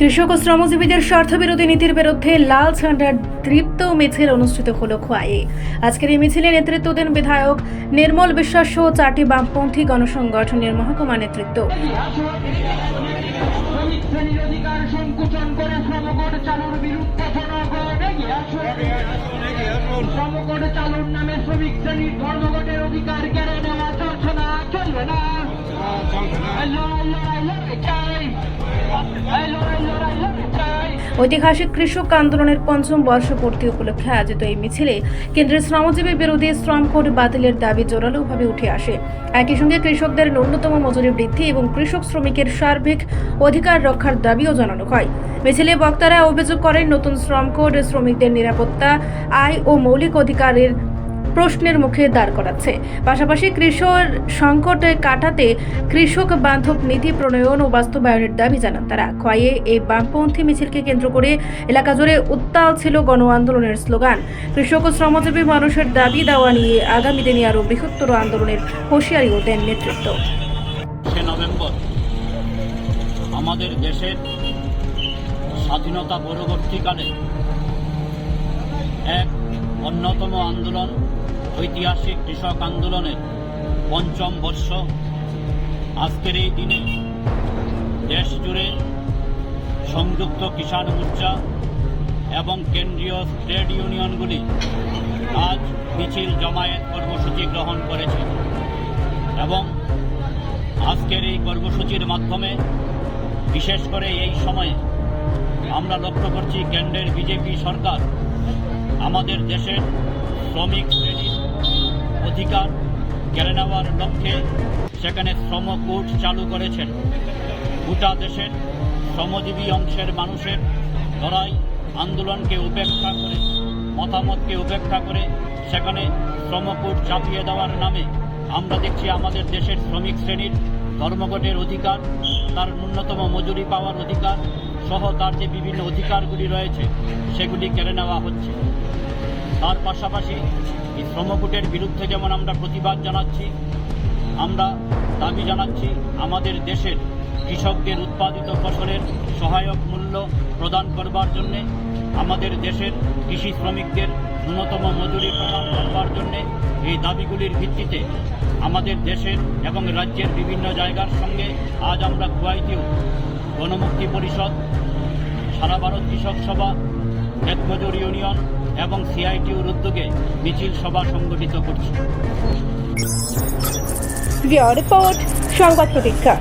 কৃষক ও শ্রমজীবীদের স্বার্থবিরোধী নীতির বিরুদ্ধে লাল ঝান্ডার দীপ্ত মিছিল অনুষ্ঠিত হলো খোয়াইয়ে। আজকের এই মিছিলে নেতৃত্ব দেন বিধায়ক নির্মল বিশ্বাস সহ 4টি বামপন্থী গণসংগঠনের মহকুমা নেতৃত্ব। ঐতিহাসিক কৃষক আন্দোলনের ৫ম বর্ষপূর্তি উপলক্ষে আয়োজিত এই মিছিলে কেন্দ্রের শ্রমজীবী বিরোধী শ্রম কোড বাতিলের দাবি জোরালোভাবে উঠে আসে। একই সঙ্গে কৃষকদের ন্যূনতম মজুরি বৃদ্ধি এবং কৃষক শ্রমিকের সার্বিক অধিকার রক্ষার দাবিও জানানো হয়। মিছিলে বক্তারা অভিযোগ করেন, নতুন শ্রম কোড শ্রমিকদের নিরাপত্তা, আয় ও মৌলিক অধিকারের প্রশ্নের মুখে দাঁড় করাচ্ছে। পাশাপাশি কৃষক সংকট কাটাতে কৃষক বান্ধব নীতি প্রণয়ন ও বাস্তবায়নের দাবি জানান তারা। খোয়াইয়ে এই বামপন্থী মিছিলকে কেন্দ্র করে এলাকা জুড়ে উত্তাল ছিল গণ আন্দোলনের স্লোগান। কৃষক ও শ্রমজীবী মানুষের দাবি দেওয়া নিয়ে আগামী দিনে আরও বৃহত্তর আন্দোলনের হুঁশিয়ারিও দেন নেতৃত্ব। নভেম্বর আমাদের দেশের স্বাধীনতা পরবর্তীকালে এক অন্যতম আন্দোলন, ঐতিহাসিক কৃষক আন্দোলনের ৫ম বর্ষ। আজকের এই দিনে দেশ জুড়ে সংযুক্ত কিষাণ মোর্চা এবং কেন্দ্রীয় ট্রেড ইউনিয়নগুলি আজ মিছিল জমায়েত কর্মসূচি গ্রহণ করেছে এবং আজকের এই কর্মসূচির মাধ্যমে বিশেষ করে এই সময়ে আমরা লক্ষ্য করছি কেন্দ্রের বিজেপি সরকার আমাদের দেশের শ্রমিক শ্রেণীর অধিকার কেড়ে নেওয়ার লক্ষ্যে সেখানে শ্রম কোড চালু করেছেন। গোটা দেশের শ্রমজীবী অংশের মানুষের লড়াই আন্দোলনকে উপেক্ষা করে, মতামতকে উপেক্ষা করে সেখানে শ্রম কোড চাপিয়ে দেওয়ার নামে আমরা দেখছি আমাদের দেশের শ্রমিক শ্রেণীর ধর্মঘটের অধিকার, তার ন্যূনতম মজুরি পাওয়ার অধিকার সহ তার যে বিভিন্ন অধিকারগুলি রয়েছে সেগুলি কেড়ে নেওয়া হচ্ছে। তার পাশাপাশি এই শ্রমকোটের বিরুদ্ধে যেমন আমরা প্রতিবাদ জানাচ্ছি, আমরা দাবি জানাচ্ছি আমাদের দেশের কৃষকদের উৎপাদিত ফসলের সহায়ক মূল্য প্রদান করবার জন্যে, আমাদের দেশের কৃষি শ্রমিকদের ন্যূনতম মজুরি প্রদান করবার জন্যে। এই দাবিগুলির ভিত্তিতে আমাদের দেশের এবং রাজ্যের বিভিন্ন জায়গার সঙ্গে আজ আমরা খোয়াইতেও গণমুক্তি পরিষদ, সারা ভারত কৃষক সভা, ক্ষেতমজুর ইউনিয়ন এবং সিআইটিউর উদ্যোগে মিছিল সভা সংগঠিত করছি। রিপোর্ট সংবাদ প্রতীক্ষা।